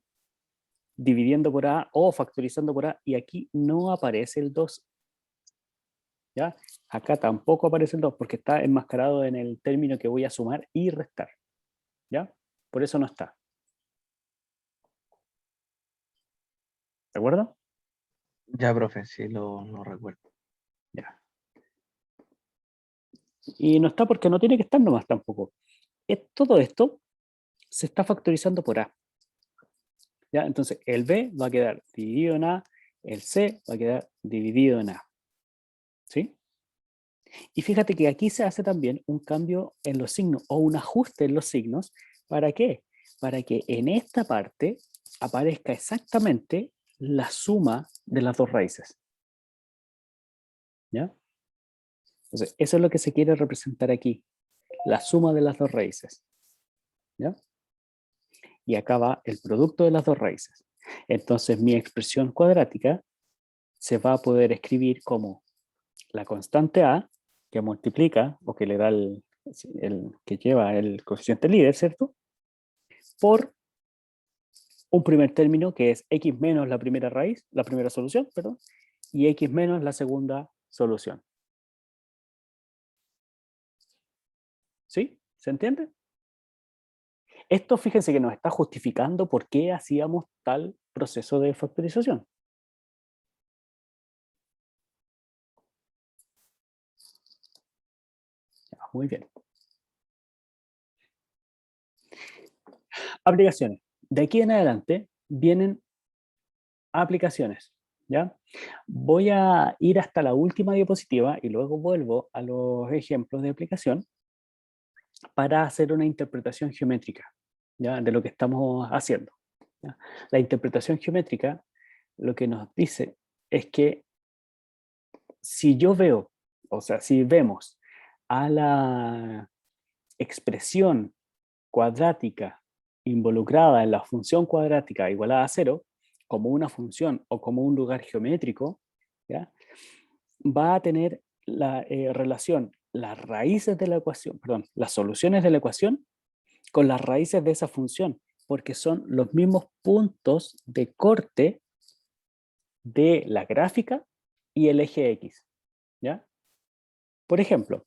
dividiendo por A o factorizando por A, y aquí no aparece el 2. ¿Ya? Acá tampoco aparece el 2 porque está enmascarado en el término que voy a sumar y restar. ¿Ya? Por eso no está. ¿De acuerdo? Ya, profe, sí lo recuerdo. Ya. Y no está porque no tiene que estar nomás tampoco. Todo esto se está factorizando por A. ¿Ya? Entonces el B va a quedar dividido en A, el C va a quedar dividido en A. ¿Sí? Y fíjate que aquí se hace también un cambio en los signos o un ajuste en los signos. ¿Para qué? Para que en esta parte aparezca exactamente la suma de las dos raíces. ¿Ya? Entonces, eso es lo que se quiere representar aquí, la suma de las dos raíces. ¿Ya? Y acá va el producto de las dos raíces. Entonces, mi expresión cuadrática se va a poder escribir como la constante a, que multiplica, o que le da que lleva el coeficiente líder, ¿cierto? Por un primer término que es x menos la primera raíz, la primera solución, perdón, y x menos la segunda solución. ¿Sí? ¿Se entiende? Esto, fíjense que nos está justificando por qué hacíamos tal proceso de factorización. Muy bien. Aplicaciones. De aquí en adelante vienen aplicaciones. ¿Ya? Voy a ir hasta la última diapositiva y luego vuelvo a los ejemplos de aplicación para hacer una interpretación geométrica, ¿ya? De lo que estamos haciendo. ¿Ya? La interpretación geométrica lo que nos dice es que si yo veo, o sea, si vemos a la expresión cuadrática involucrada en la función cuadrática igualada a 0, como una función o como un lugar geométrico, ¿ya? Va a tener la relación las raíces de la ecuación, perdón, las soluciones de la ecuación con las raíces de esa función, porque son los mismos puntos de corte de la gráfica y el eje X, ¿ya? Por ejemplo,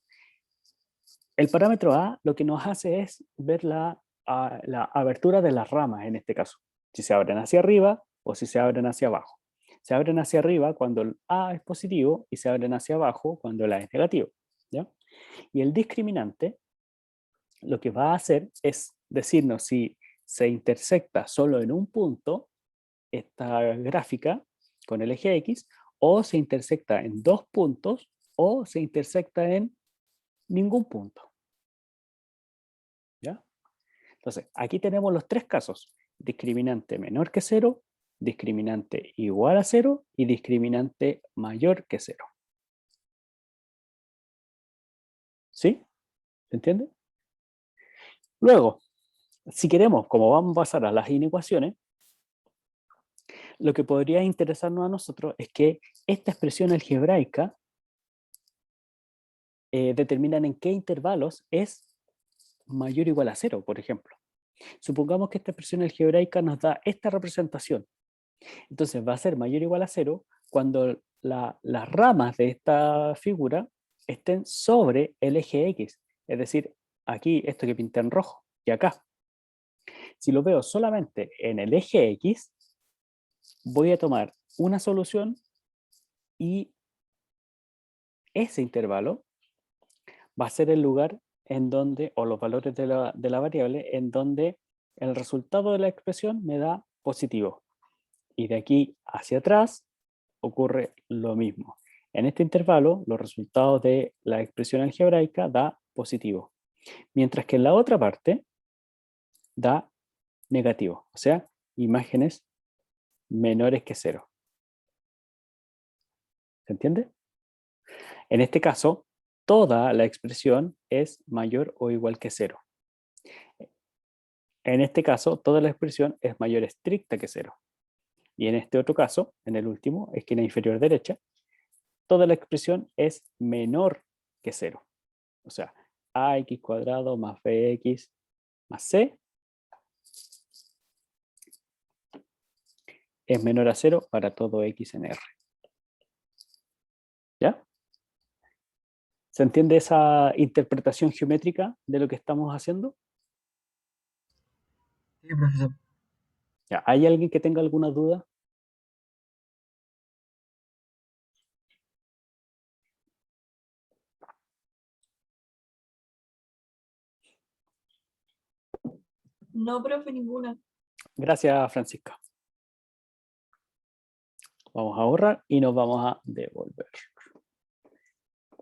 el parámetro A lo que nos hace es ver la abertura de las ramas en este caso, si se abren hacia arriba o si se abren hacia abajo. Se abren hacia arriba cuando el A es positivo y se abren hacia abajo cuando el A es negativo, ¿ya? Y el discriminante lo que va a hacer es decirnos si se intersecta solo en un punto esta gráfica con el eje X, o se intersecta en dos puntos, o se intersecta en ningún punto. ¿Ya? Entonces, aquí tenemos los tres casos: discriminante menor que 0, discriminante igual a 0 y discriminante mayor que 0. ¿Sí? ¿Se entiende? Luego, si queremos, como vamos a pasar a las inecuaciones, lo que podría interesarnos a nosotros es que esta expresión algebraica determinan en qué intervalos es mayor o igual a 0, por ejemplo. Supongamos que esta expresión algebraica nos da esta representación. Entonces va a ser mayor o igual a 0 cuando las ramas de esta figura estén sobre el eje X. Es decir, aquí esto que pinté en rojo y acá. Si lo veo solamente en el eje X, voy a tomar una solución y ese intervalo va a ser el lugar en donde, o los valores de la variable, en donde el resultado de la expresión me da positivo. Y de aquí hacia atrás ocurre lo mismo. En este intervalo, los resultados de la expresión algebraica da positivo. Mientras que en la otra parte da negativo. O sea, imágenes menores que 0. ¿Se entiende? En este caso, toda la expresión es mayor o igual que 0. En este caso, toda la expresión es mayor estricta que 0. Y en este otro caso, en el último, esquina inferior derecha, toda la expresión es menor que 0. O sea, ax cuadrado más bx más c es menor a 0 para todo x en R. ¿Ya? ¿Se entiende esa interpretación geométrica de lo que estamos haciendo? Sí, profesor. ¿Ya? ¿Hay alguien que tenga alguna duda? No, profe, ninguna. Gracias, Francisca. Vamos a borrar y nos vamos a devolver.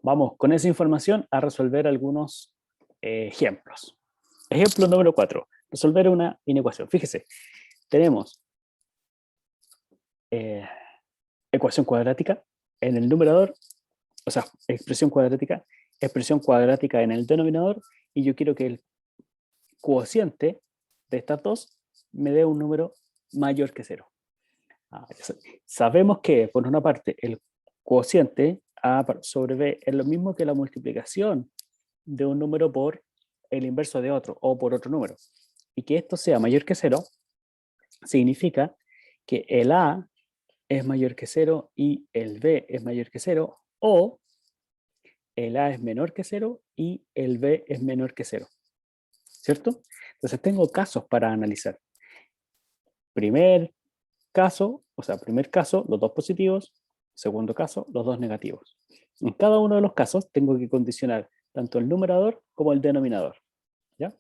vamos con esa información a resolver algunos ejemplos. Ejemplo número 4. Resolver una inecuación. Fíjese, tenemos ecuación cuadrática en el numerador, o sea, expresión cuadrática en el denominador, y yo quiero que el cociente de estas dos me dé un número mayor que 0. Sabemos que, por una parte, el cociente A sobre B es lo mismo que la multiplicación de un número por el inverso de otro o por otro número. Y que esto sea mayor que 0 significa que el A es mayor que 0 y el B es mayor que 0, o el A es menor que 0 y el B es menor que 0. ¿Cierto? Entonces tengo casos para analizar. Primer caso, los dos positivos. Segundo caso, los dos negativos. En cada uno de los casos tengo que condicionar tanto el numerador como el denominador. ¿Ya?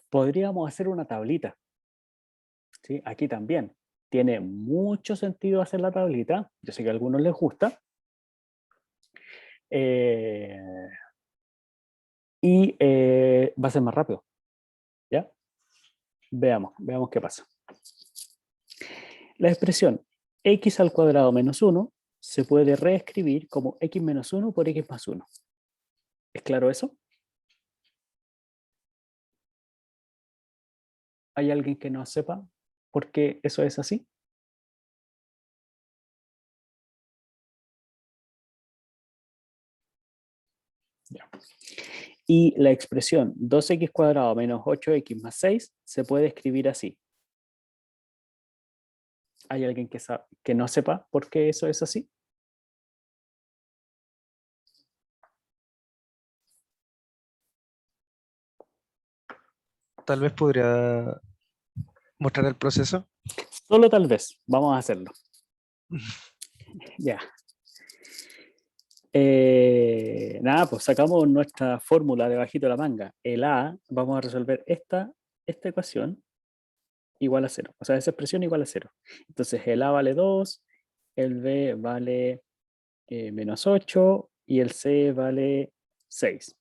Podríamos hacer una tablita. ¿Sí? Aquí también. Tiene mucho sentido hacer la tablita. Yo sé que a algunos les gusta. Va a ser más rápido. ¿Ya? Veamos qué pasa. La expresión x al cuadrado menos 1 se puede reescribir como x menos 1 por x más 1. ¿Es claro eso? ¿Hay alguien que no sepa por qué eso es así? Ya. Y la expresión 2x cuadrado menos 8x más 6 se puede escribir así. ¿Hay alguien que no sepa por qué eso es así? Tal vez podría mostrar el proceso. Solo tal vez. Vamos a hacerlo. Ya. Nada, pues sacamos nuestra fórmula debajito de la manga. El A, vamos a resolver esta ecuación igual a 0. O sea, esa expresión igual a 0. Entonces el A vale 2, el B vale menos 8 y el C vale 6.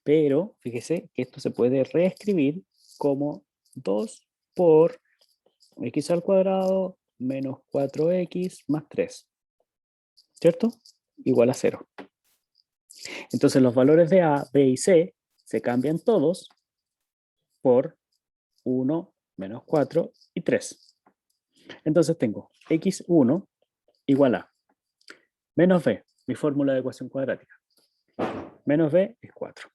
Pero fíjese que esto se puede reescribir como 2 por x al cuadrado menos 4x más 3. ¿Cierto? Igual a 0. Entonces los valores de A, B y C se cambian todos por 1, menos 4 y 3. Entonces tengo x1 igual a menos b, mi fórmula de ecuación cuadrática. Menos b es 4.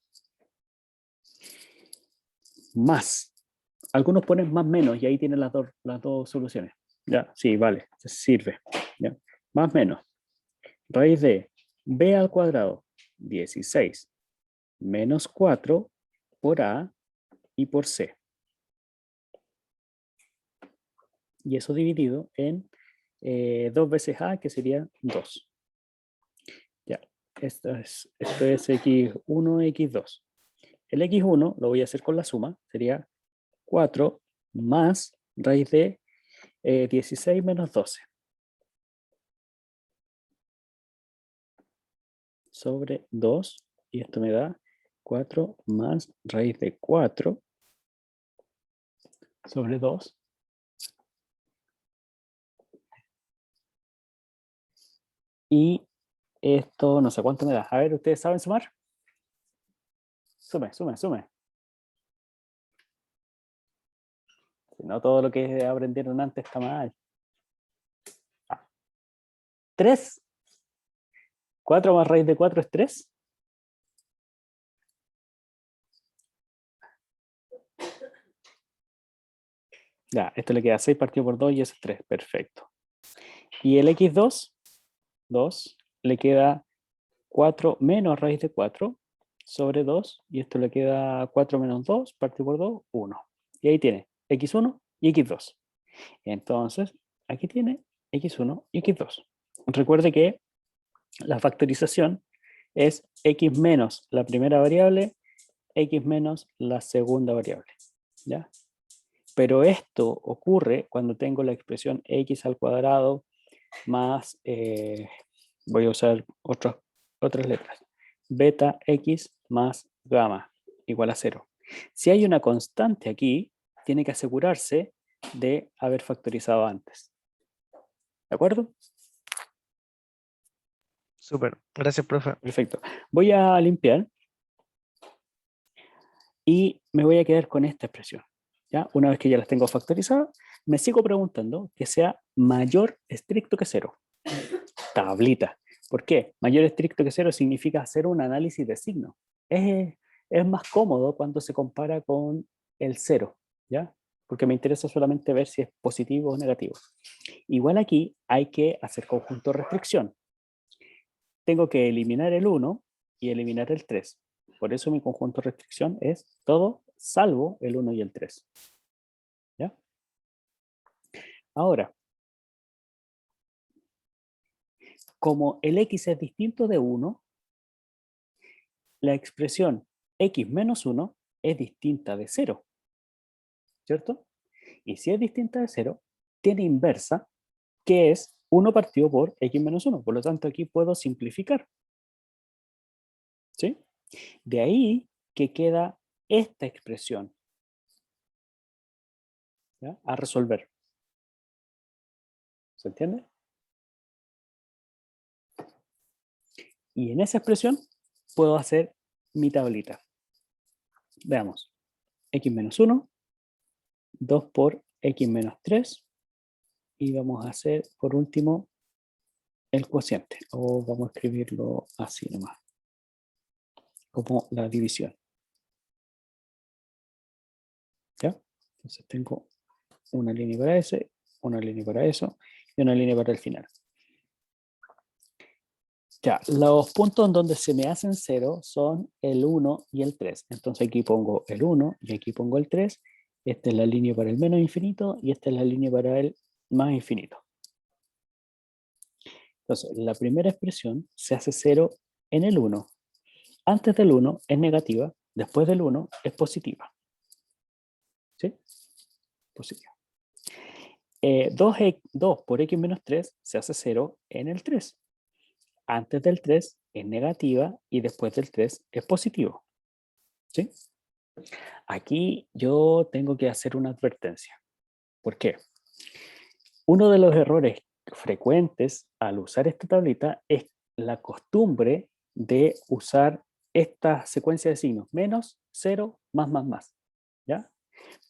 Más. Algunos ponen más menos y ahí tienen las dos soluciones. Ya, sí, vale, sirve. ¿Ya? Más menos. Raíz de b al cuadrado, 16, menos 4 por a y por c. Y eso dividido en 2 veces a, que sería 2. Ya, esto es x1, x2. El x1 lo voy a hacer con la suma, sería 4 más raíz de 16 menos 12. Sobre 2, y esto me da 4 más raíz de 4 sobre 2. Y esto no sé cuánto me da. A ver, ¿ustedes saben sumar? Sume. Si no, todo lo que aprendieron antes está mal. 3. 4 más raíz de 4 es 3. Ya, esto le queda 6 partido por 2 y eso es 3. Perfecto. Y el x2, 2, le queda 4 menos raíz de 4 sobre 2. Y esto le queda 4 menos 2 partido por 2, 1. Y ahí tiene x1 y x2. Entonces, aquí tiene x1 y x2. Recuerde que la factorización es x menos la primera variable, x menos la segunda variable. ¿Ya? Pero esto ocurre cuando tengo la expresión x al cuadrado más, voy a usar otros otras letras. Beta x más gamma igual a 0. Si hay una constante aquí, tiene que asegurarse de haber factorizado antes. ¿De acuerdo? Súper. Gracias, profe. Perfecto. Voy a limpiar y me voy a quedar con esta expresión. ¿Ya? Una vez que ya las tengo factorizadas, me sigo preguntando que sea mayor estricto que 0. Tablita. ¿Por qué? Mayor estricto que 0 significa hacer un análisis de signos. Es más cómodo cuando se compara con el 0, ¿ya? Porque me interesa solamente ver si es positivo o negativo. Igual aquí hay que hacer conjunto de restricción. Tengo que eliminar el 1 y eliminar el 3. Por eso mi conjunto de restricción es todo salvo el 1 y el 3. ¿Ya? Ahora, como el x es distinto de 1, la expresión x menos 1 es distinta de 0. ¿Cierto? Y si es distinta de 0, tiene inversa, que es 1 partido por x menos 1. Por lo tanto, aquí puedo simplificar. ¿Sí? De ahí que queda esta expresión, ¿ya? A resolver. ¿Se entiende? Y en esa expresión puedo hacer mi tablita. Veamos. X menos 1, 2 por x menos 3, y vamos a hacer, por último, el cociente. O vamos a escribirlo así nomás, como la división. ¿Ya? Entonces tengo una línea para ese, una línea para eso, y una línea para el final. Ya, los puntos en donde se me hacen 0 son el 1 y el 3. Entonces aquí pongo el 1 y aquí pongo el 3. Esta es la línea para el menos infinito y esta es la línea para el más infinito. Entonces, la primera expresión se hace 0 en el 1. Antes del 1 es negativa, después del 1 es positiva. ¿Sí? Positiva. 2 por x menos 3 se hace 0 en el 3. Antes del 3 es negativa y después del 3 es positivo. ¿Sí? Aquí yo tengo que hacer una advertencia. ¿Por qué? Uno de los errores frecuentes al usar esta tablita es la costumbre de usar esta secuencia de signos, menos, 0, más, ¿ya?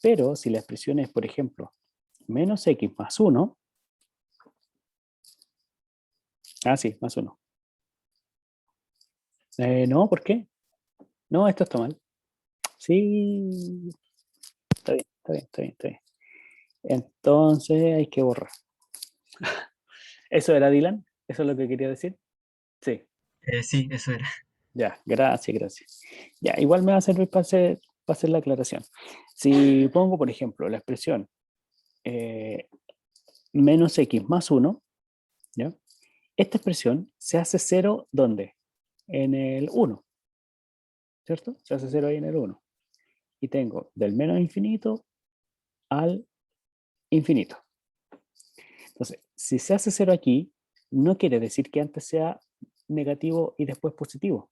Pero si la expresión es, por ejemplo, menos x más 1, sí, más 1. No, ¿por qué? No, esto está mal. Sí, está bien. Entonces hay que borrar. ¿Eso era, Dylan? ¿Eso es lo que quería decir? Sí. Sí, eso era. Ya, gracias. Ya, igual me va a servir para hacer la aclaración. Si pongo, por ejemplo, la expresión menos x más 1, ¿ya? Esta expresión se hace 0, ¿dónde? En el 1, ¿cierto? Se hace 0 ahí en el 1. Y tengo del menos infinito al infinito. Entonces, si se hace 0 aquí, no quiere decir que antes sea negativo y después positivo.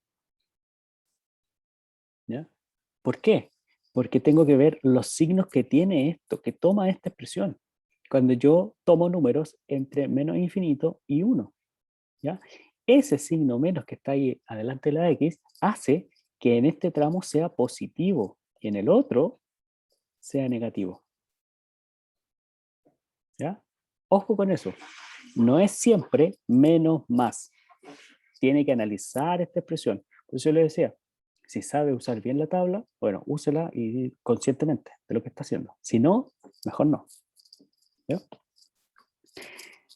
¿Ya? ¿Por qué? Porque tengo que ver los signos que tiene esto, que toma esta expresión. Cuando yo tomo números entre menos infinito y 1. ¿Ya? Ese signo menos que está ahí adelante de la X hace que en este tramo sea positivo y en el otro sea negativo. ¿Ya? Ojo con eso. No es siempre menos más. Tiene que analizar esta expresión. Por eso yo le decía, si sabe usar bien la tabla, bueno, úsela y conscientemente de lo que está haciendo. Si no, mejor no. ¿Ya?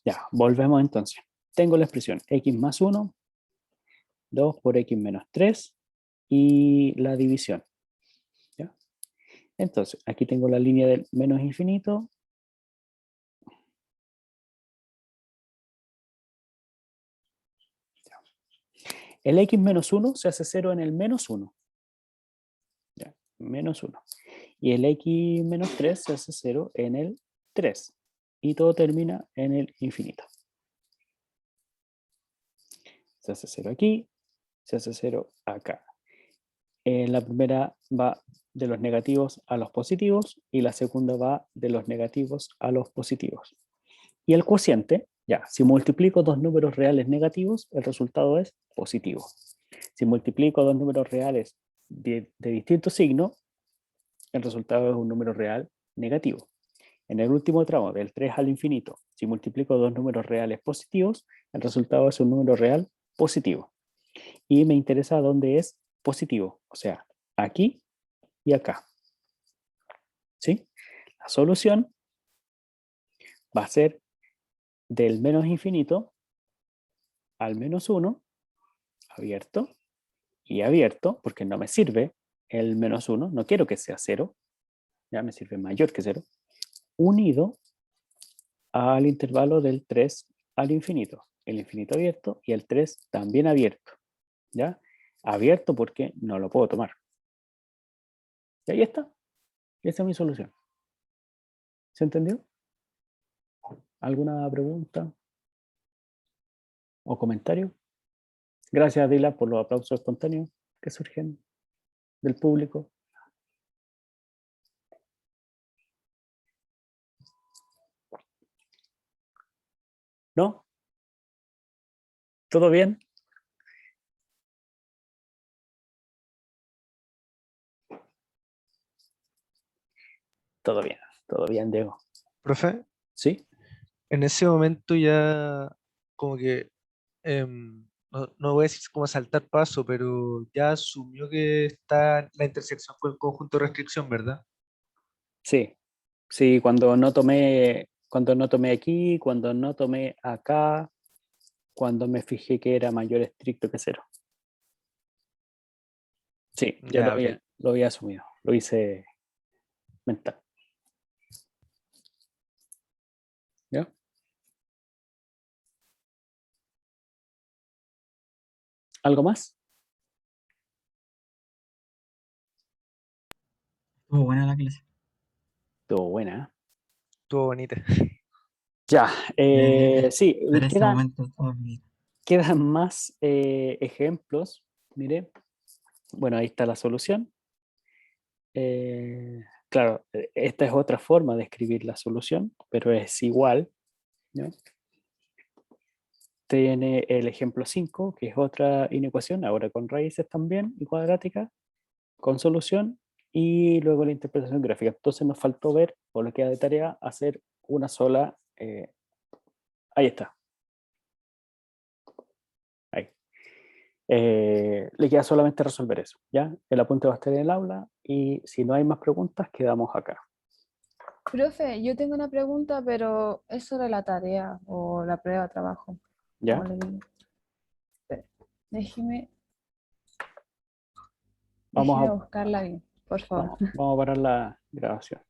Ya, volvemos entonces. Tengo la expresión x más 1, 2 por x menos 3 y la división. ¿Ya? Entonces, aquí tengo la línea del menos infinito. El x menos 1 se hace 0 en el menos 1. ¿Ya? Menos 1. Y el x menos 3 se hace 0 en el 3. Y todo termina en el infinito. Se hace 0 aquí se hace 0 acá. La primera va de los negativos a los positivos y la segunda va de los negativos a los positivos. Y el cociente, ya, si multiplico dos números reales negativos, el resultado es positivo. Si multiplico dos números reales de distinto signo, el resultado es un número real negativo. En el último tramo, del 3 al infinito, si multiplico dos números reales positivos, el resultado es un número real positivo. Y me interesa dónde es positivo, o sea, aquí y acá. ¿Sí? La solución va a ser del menos infinito al menos 1, abierto y abierto, porque no me sirve el menos 1, no quiero que sea 0, ya me sirve mayor que 0, unido al intervalo del 3 al infinito, el infinito abierto y el 3 también abierto, ¿ya? Abierto porque no lo puedo tomar. Y ahí está, esa es mi solución. ¿Se entendió? ¿Alguna pregunta o comentario? Gracias, Dila, por los aplausos espontáneos que surgen del público. ¿No? ¿Todo bien? Todo bien, Diego. Profe, ¿Sí? en ese momento ya como que, no voy a decir como saltar paso, pero ya asumió que está la intersección con el conjunto de restricción, ¿verdad? Sí. Sí, cuando no tomé aquí, cuando no tomé acá, cuando me fijé que era mayor estricto que 0. Sí, ya Ya, ok. lo había asumido. Lo hice mental. ¿Ya? ¿Algo más? Estuvo buena la clase. Estuvo buena, ¿eh? Estuvo bonita. Ya, Eh, sí, Para este momento estuvo bonito. quedan más ejemplos. Mire, bueno, ahí está la solución. Claro, esta es otra forma de escribir la solución, pero es igual, ¿no? Tiene el ejemplo 5, que es otra inecuación, ahora con raíces también y cuadrática, con solución, y luego la interpretación gráfica. Entonces nos faltó ver, o le queda de tarea, hacer una sola. Ahí está. Ahí. Le queda solamente resolver eso, ¿ya? El apunte va a estar en el aula y si no hay más preguntas, quedamos acá. Profe, yo tengo una pregunta, pero es sobre la tarea o la prueba de trabajo, ¿Ya? como le digo. Espera, déjeme, Vamos déjeme a, buscarla bien, por favor. vamos a parar la grabación.